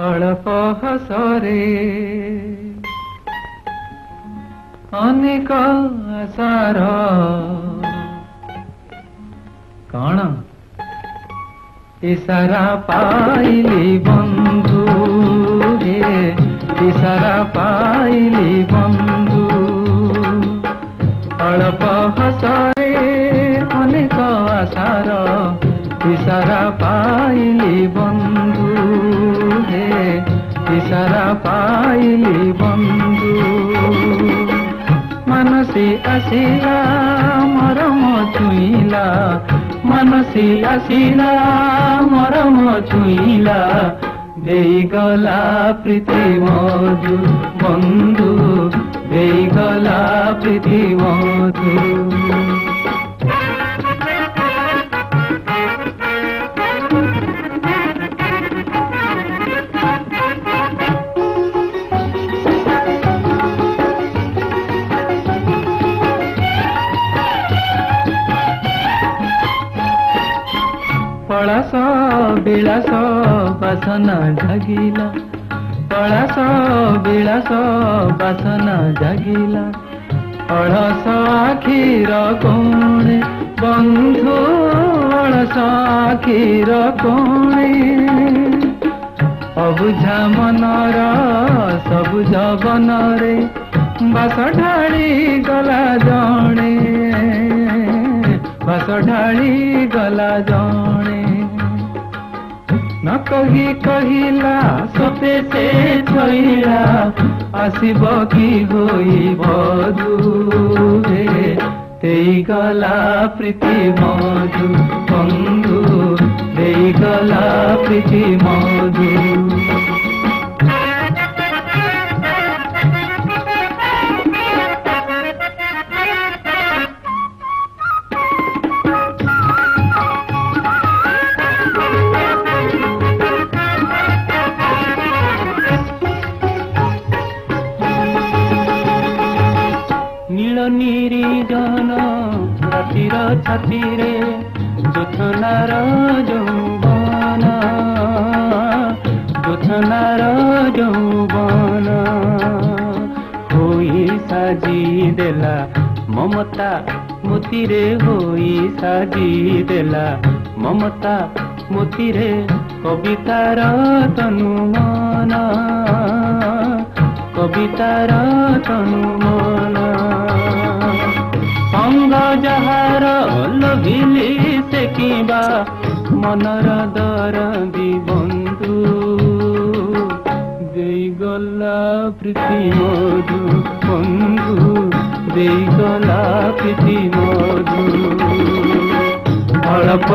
अळप हसरे अनेक आशार कण इशारा पाइली बंधु हे इशारा पाइली बंधु अल्प हसरे अनेक आशार इशारा पाइली बंधु हे इशारा पाइली बंधु मनसी आसिला मरम छुईला मनसी आसिला मरम छुईला देईगला प्रीति मधु बंधु देईगला प्रीति मधु पलास विलास बासना जागिला पलास विलास बासना जागिला अलस आखिर कोणे बंधु अलस आखिर कोणे अबुझा मनर सबुज बनरे बास ढाली गला जणे बास ढाली गला जणे न कही कहिला सते से छईला आसिब कि होई बधू रे देई गला प्रीति मधु बंधु देई गला प्रीति मधु निरीजन रातिर छातीरे जोथनार यौवन जोथनार यौवन होई साजी देला ममता मोतीरे होई साजी देला ममता मोतीरे कवितार तनुमान कवितार तनुमान संग जहार लभिली से किबा मनर दरदी बंधु देई गला प्रीति मधु बंधु देई गला प्रीति मधु अल्प